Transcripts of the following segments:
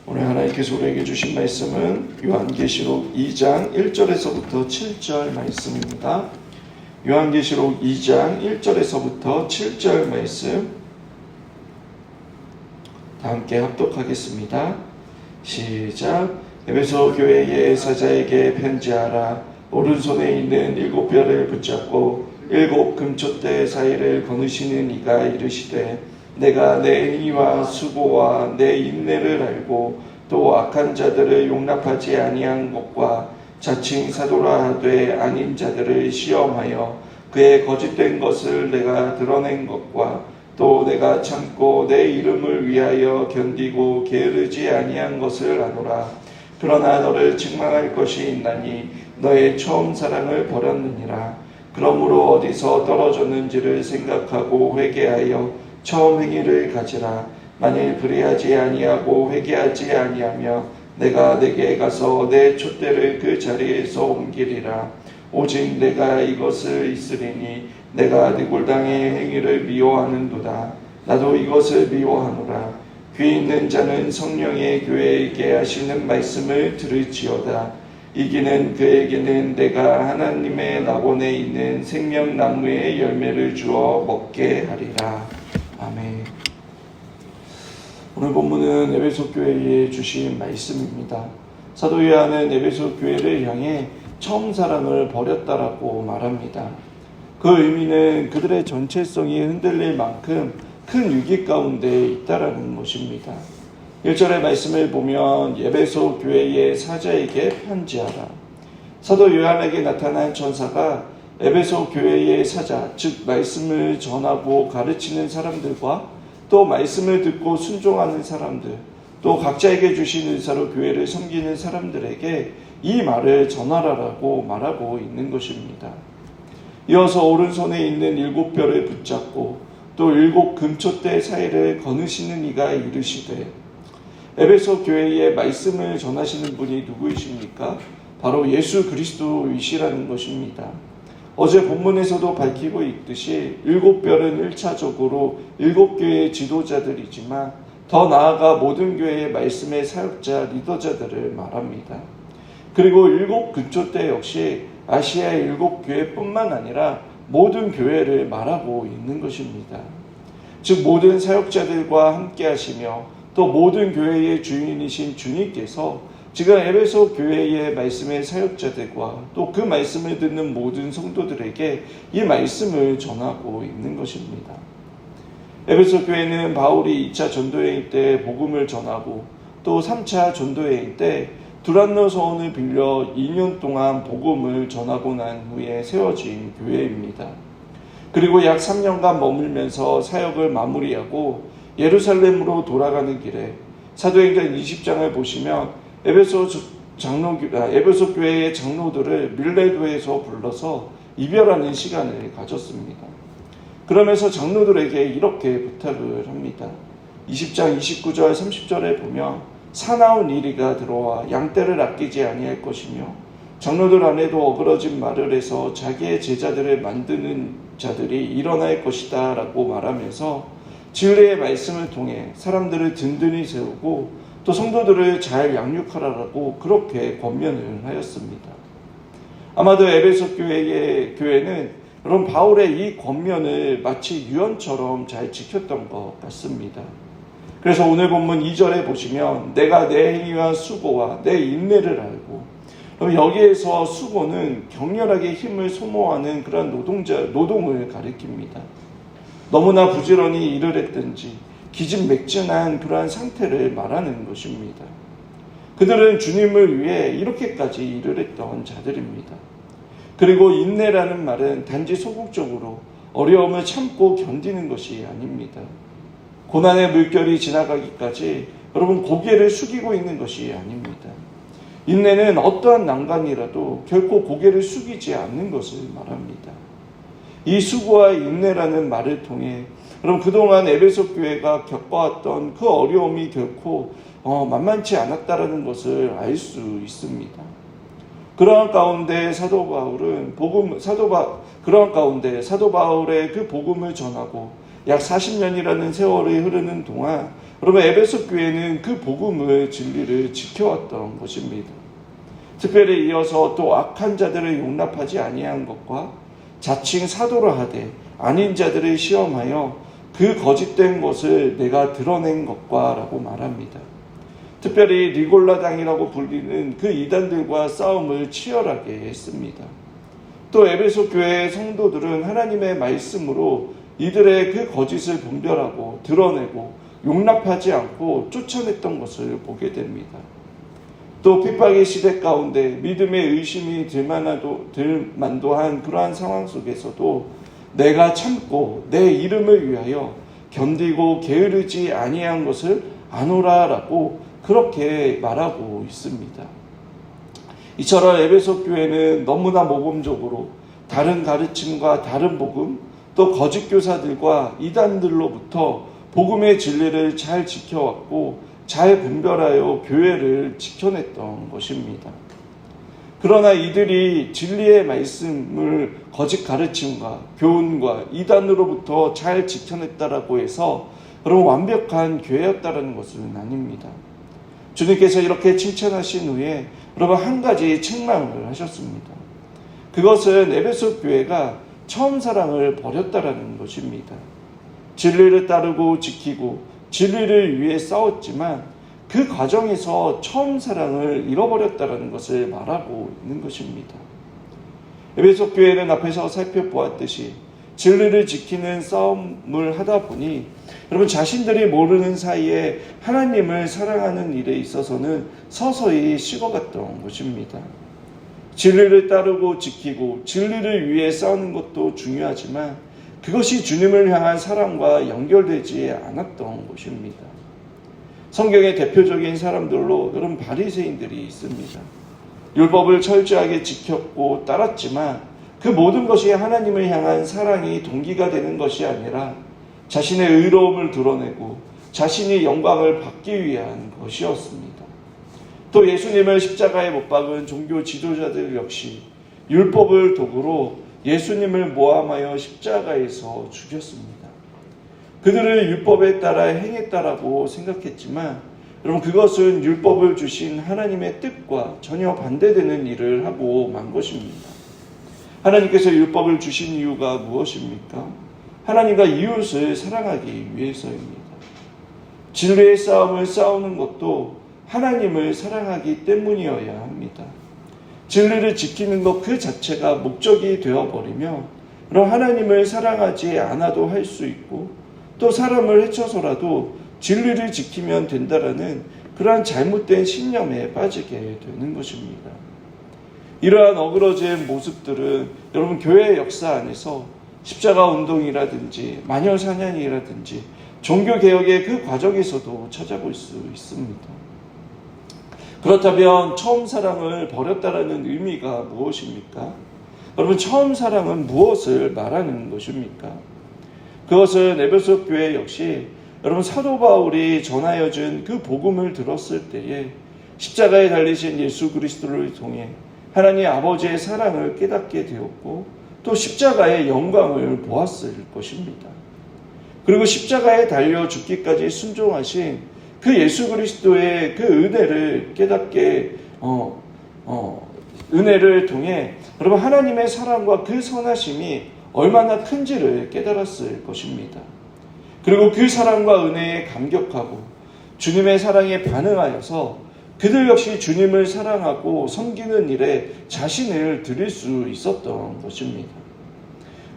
오늘 하나님께서 우리에게 주신 말씀은 요한계시록 2장 1절에서부터 7절 말씀입니다. 요한계시록 2장 1절에서부터 7절 말씀 다 함께 합독하겠습니다. 시작. 에베소 교회의 사자에게 편지하라. 오른손에 있는 7별을 붙잡고 7 금촛대 사이를 거느시는 이가 이르시되 내가 내 행위와 수고와 내 인내를 알고 또 악한 자들을 용납하지 아니한 것과 자칭 사도라 하되 아닌 자들을 시험하여 그의 거짓된 것을 내가 드러낸 것과 또 내가 참고 내 이름을 위하여 견디고 게으르지 아니한 것을 아노라. 그러나 너를 책망할 것이 있나니 너의 처음 사랑을 버렸느니라. 그러므로 어디서 떨어졌는지를 생각하고 회개하여 처음 행위를 가지라. 만일 그리하지 아니하고 회개하지 아니하며 내가 내게 가서 내 촛대를 그 자리에서 옮기리라. 오직 내가 이것을 있으리니 내가 니골당의 행위를 미워하는도다. 나도 이것을 미워하노라. 귀 있는 자는 성령의 교회에게 하시는 말씀을 들을지어다. 이기는 그에게는 내가 하나님의 낙원에 있는 생명나무의 열매를 주어 먹게 하리라. 아멘. 오늘 본문은 에베소 교회에 주신 말씀입니다. 사도 요한은 에베소 교회를 향해 처음 사랑을 버렸다라고 말합니다. 그 의미는 그들의 전체성이 흔들릴 만큼 큰 위기 가운데 있다라는 것입니다. 1절의 말씀을 보면 에베소 교회의 사자에게 편지하라. 사도 요한에게 나타난 천사가 에베소 교회의 사자, 즉 말씀을 전하고 가르치는 사람들과 또 말씀을 듣고 순종하는 사람들, 또 각자에게 주신 은사로 교회를 섬기는 사람들에게 이 말을 전하라라고 말하고 있는 것입니다. 이어서 오른손에 있는 7별을 붙잡고 또 7 금촛대 사이를 거느시는 이가 이르시되, 에베소 교회의 말씀을 전하시는 분이 누구이십니까? 바로 예수 그리스도이시라는 것입니다. 어제 본문에서도 밝히고 있듯이 7별은 1차적으로 7교회의 지도자들이지만 더 나아가 모든 교회의 말씀의 사역자, 리더자들을 말합니다. 그리고 7 금촛대 역시 아시아의 7교회뿐만 아니라 모든 교회를 말하고 있는 것입니다. 즉 모든 사역자들과 함께 하시며 또 모든 교회의 주인이신 주님께서 지금 에베소 교회의 말씀의 사역자들과 또 그 말씀을 듣는 모든 성도들에게 이 말씀을 전하고 있는 것입니다. 에베소 교회는 바울이 2차 전도여행 때 복음을 전하고 또 3차 전도여행 때 두란노 서원을 빌려 2년 동안 복음을 전하고 난 후에 세워진 교회입니다. 그리고 약 3년간 머물면서 사역을 마무리하고 예루살렘으로 돌아가는 길에 사도행전 20장을 보시면 에베소 교회의 장로들을 밀레도에서 불러서 이별하는 시간을 가졌습니다. 그러면서 장로들에게 이렇게 부탁을 합니다. 20장 29절 30절에 보면 사나운 이리가 들어와 양떼를 아끼지 아니할 것이며 장로들 안에도 어그러진 말을 해서 자기의 제자들을 만드는 자들이 일어날 것이다 라고 말하면서 진리의 말씀을 통해 사람들을 든든히 세우고 또 성도들을 잘 양육하라고 그렇게 권면을 하였습니다. 아마도 에베소 교회는 여러분 바울의 이 권면을 마치 유언처럼 잘 지켰던 것 같습니다. 그래서 오늘 본문 2절에 보시면 내가 내 행위와 수고와 내 인내를 알고, 여기에서 수고는 격렬하게 힘을 소모하는 그런 노동을 가리킵니다. 너무나 부지런히 일을 했든지 기진맥진한 그러한 상태를 말하는 것입니다. 그들은 주님을 위해 이렇게까지 일을 했던 자들입니다. 그리고 인내라는 말은 단지 소극적으로 어려움을 참고 견디는 것이 아닙니다. 고난의 물결이 지나가기까지 여러분 고개를 숙이고 있는 것이 아닙니다. 인내는 어떠한 난관이라도 결코 고개를 숙이지 않는 것을 말합니다. 이 수고와 인내라는 말을 통해 여러분 그동안 에베소 교회가 겪어왔던 그 어려움이 결코 만만치 않았다라는 것을 알 수 있습니다. 그러한 가운데 사도 바울의 그 복음을 전하고 약 40년이라는 세월이 흐르는 동안 여러분, 에베소 교회는 그 복음의 진리를 지켜왔던 것입니다. 특별히 이어서 또 악한 자들을 용납하지 아니한 것과 자칭 사도를 하되 아닌 자들을 시험하여 그 거짓된 것을 내가 드러낸 것과 라고 말합니다. 특별히 리골라당이라고 불리는 그 이단들과 싸움을 치열하게 했습니다. 또 에베소 교회의 성도들은 하나님의 말씀으로 이들의 그 거짓을 분별하고 드러내고 용납하지 않고 쫓아냈던 것을 보게 됩니다. 또 핍박의 시대 가운데 믿음의 의심이 들만도한 그러한 상황 속에서도 내가 참고 내 이름을 위하여 견디고 게으르지 아니한 것을 아노라라고 그렇게 말하고 있습니다. 이처럼 에베소 교회는 너무나 모범적으로 다른 가르침과 다른 복음, 또 거짓 교사들과 이단들로부터 복음의 진리를 잘 지켜왔고 잘 분별하여 교회를 지켜냈던 것입니다. 그러나 이들이 진리의 말씀을 거짓 가르침과 교훈과 이단으로부터 잘 지켜냈다라고 해서 그런 완벽한 교회였다라는 것은 아닙니다. 주님께서 이렇게 칭찬하신 후에 여러분 한 가지 책망을 하셨습니다. 그것은 에베소 교회가 처음 사랑을 버렸다라는 것입니다. 진리를 따르고 지키고 진리를 위해 싸웠지만 그 과정에서 처음 사랑을 잃어버렸다라는 것을 말하고 있는 것입니다. 에베소 교회는 앞에서 살펴보았듯이 진리를 지키는 싸움을 하다 보니 여러분 자신들이 모르는 사이에 하나님을 사랑하는 일에 있어서는 서서히 식어갔던 것입니다. 진리를 따르고 지키고 진리를 위해 싸우는 것도 중요하지만 그것이 주님을 향한 사랑과 연결되지 않았던 것입니다. 성경의 대표적인 사람들로 여러분 바리새인들이 있습니다. 율법을 철저하게 지켰고 따랐지만 그 모든 것이 하나님을 향한 사랑이 동기가 되는 것이 아니라 자신의 의로움을 드러내고 자신이 영광을 받기 위한 것이었습니다. 또 예수님을 십자가에 못 박은 종교 지도자들 역시 율법을 도구로 예수님을 모함하여 십자가에서 죽였습니다. 그들은 율법에 따라 행했다라고 생각했지만 여러분 그것은 율법을 주신 하나님의 뜻과 전혀 반대되는 일을 하고 만 것입니다. 하나님께서 율법을 주신 이유가 무엇입니까? 하나님과 이웃을 사랑하기 위해서입니다. 진리의 싸움을 싸우는 것도 하나님을 사랑하기 때문이어야 합니다. 진리를 지키는 것 그 자체가 목적이 되어버리며 그럼 하나님을 사랑하지 않아도 할 수 있고 또 사람을 해쳐서라도 진리를 지키면 된다라는 그러한 잘못된 신념에 빠지게 되는 것입니다. 이러한 어그러진 모습들은 여러분 교회의 역사 안에서 십자가 운동이라든지 마녀 사냥이라든지 종교개혁의 그 과정에서도 찾아볼 수 있습니다. 그렇다면 처음 사랑을 버렸다라는 의미가 무엇입니까? 여러분 처음 사랑은 무엇을 말하는 것입니까? 그것은 에베소 교회 역시 여러분 사도 바울이 전하여 준 그 복음을 들었을 때에 십자가에 달리신 예수 그리스도를 통해 하나님 아버지의 사랑을 깨닫게 되었고 또 십자가의 영광을 보았을 것입니다. 그리고 십자가에 달려 죽기까지 순종하신 그 예수 그리스도의 그 은혜를 깨닫게 은혜를 통해 여러분 하나님의 사랑과 그 선하심이 얼마나 큰지를 깨달았을 것입니다. 그리고 그 사랑과 은혜에 감격하고 주님의 사랑에 반응하여서 그들 역시 주님을 사랑하고 섬기는 일에 자신을 드릴 수 있었던 것입니다.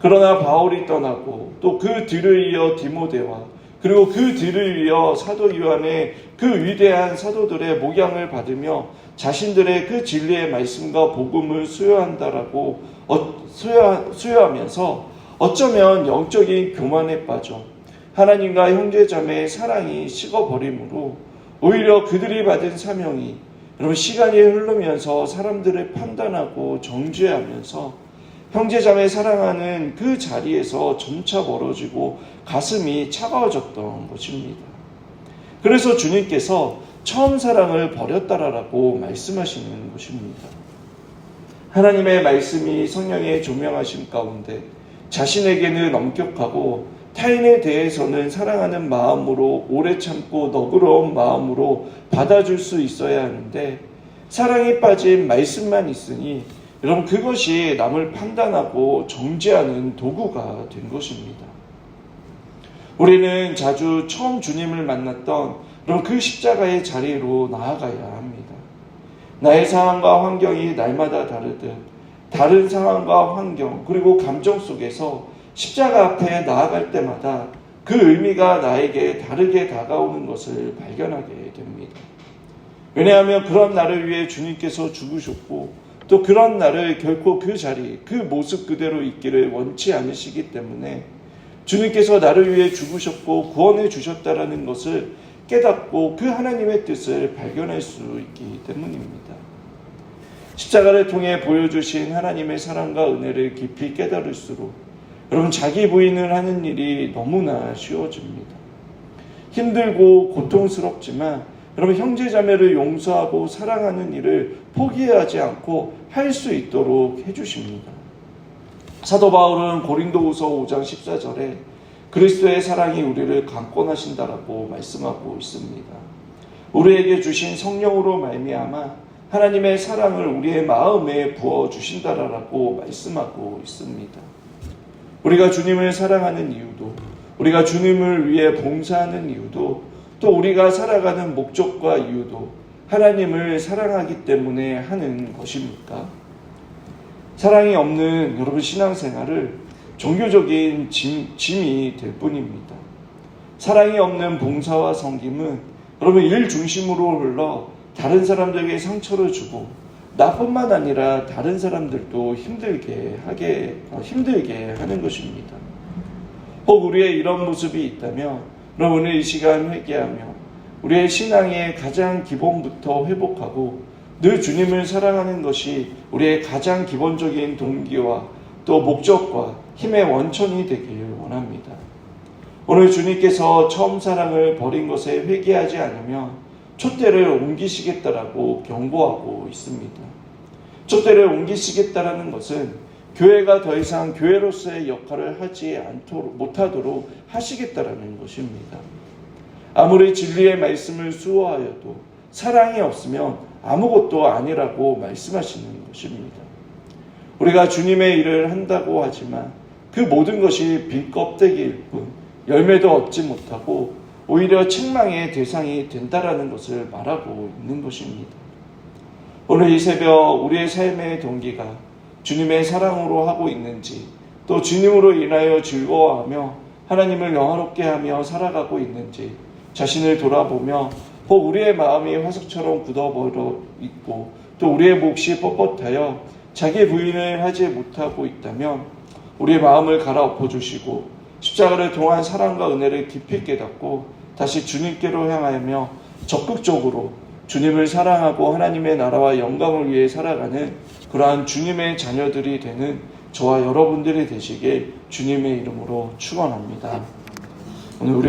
그러나 바울이 떠나고 또 그 뒤를 이어 디모데와 그리고 그 뒤를 이어 사도 요한의 그 위대한 사도들의 목양을 받으며 자신들의 그 진리의 말씀과 복음을 수여한다라고 수여하면서 어쩌면 영적인 교만에 빠져 하나님과 형제자매의 사랑이 식어버리므로 오히려 그들이 받은 사명이 여러분 시간이 흐르면서 사람들을 판단하고 정죄하면서 형제자매 사랑하는 그 자리에서 점차 멀어지고 가슴이 차가워졌던 것입니다. 그래서 주님께서 처음 사랑을 버렸다라고 말씀하시는 것입니다. 하나님의 말씀이 성령의 조명하심 가운데 자신에게는 엄격하고 타인에 대해서는 사랑하는 마음으로 오래 참고 너그러운 마음으로 받아줄 수 있어야 하는데 사랑이 빠진 말씀만 있으니 여러분 그것이 남을 판단하고 정죄하는 도구가 된 것입니다. 우리는 자주 처음 주님을 만났던 그 십자가의 자리로 나아가야 합니다. 나의 상황과 환경이 날마다 다르듯 다른 상황과 환경 그리고 감정 속에서 십자가 앞에 나아갈 때마다 그 의미가 나에게 다르게 다가오는 것을 발견하게 됩니다. 왜냐하면 그런 나를 위해 주님께서 죽으셨고 또 그런 나를 결코 그 자리, 그 모습 그대로 있기를 원치 않으시기 때문에 주님께서 나를 위해 죽으셨고 구원해 주셨다라는 것을 깨닫고 그 하나님의 뜻을 발견할 수 있기 때문입니다. 십자가를 통해 보여주신 하나님의 사랑과 은혜를 깊이 깨달을수록 여러분 자기 부인을 하는 일이 너무나 쉬워집니다. 힘들고 고통스럽지만 여러분 형제자매를 용서하고 사랑하는 일을 포기하지 않고 할 수 있도록 해주십니다. 사도 바울은 고린도후서 5장 14절에 그리스도의 사랑이 우리를 강권하신다라고 말씀하고 있습니다. 우리에게 주신 성령으로 말미암아 하나님의 사랑을 우리의 마음에 부어주신다라고 말씀하고 있습니다. 우리가 주님을 사랑하는 이유도 우리가 주님을 위해 봉사하는 이유도 또 우리가 살아가는 목적과 이유도 하나님을 사랑하기 때문에 하는 것입니까? 사랑이 없는 여러분 신앙생활을 종교적인 짐이 될 뿐입니다. 사랑이 없는 봉사와 섬김은 여러분 일 중심으로 흘러 다른 사람들에게 상처를 주고 나뿐만 아니라 다른 사람들도 힘들게 하는 것입니다. 혹 우리의 이런 모습이 있다면 오늘 이 시간 회개하며 우리의 신앙의 가장 기본부터 회복하고 늘 주님을 사랑하는 것이 우리의 가장 기본적인 동기와 또 목적과 힘의 원천이 되길 원합니다. 오늘 주님께서 처음 사랑을 버린 것에 회개하지 않으면 촛대를 옮기시겠다라고 경고하고 있습니다. 촛대를 옮기시겠다라는 것은 교회가 더 이상 교회로서의 역할을 하지 못하도록 하시겠다라는 것입니다. 아무리 진리의 말씀을 수호하여도 사랑이 없으면 아무것도 아니라고 말씀하시는 것입니다. 우리가 주님의 일을 한다고 하지만 그 모든 것이 빈 껍데기일 뿐 열매도 얻지 못하고 오히려 책망의 대상이 된다라는 것을 말하고 있는 것입니다. 오늘 이 새벽 우리의 삶의 동기가 주님의 사랑으로 하고 있는지 또 주님으로 인하여 즐거워하며 하나님을 영화롭게 하며 살아가고 있는지 자신을 돌아보며 혹 우리의 마음이 화석처럼 굳어버려 있고 또 우리의 몫이 뻣뻣하여 자기 부인을 하지 못하고 있다면 우리의 마음을 갈아엎어 주시고 십자가를 통한 사랑과 은혜를 깊이 깨닫고 다시 주님께로 향하며 적극적으로 주님을 사랑하고 하나님의 나라와 영광을 위해 살아가는 그러한 주님의 자녀들이 되는 저와 여러분들이 되시길 주님의 이름으로 축원합니다. 오늘 우리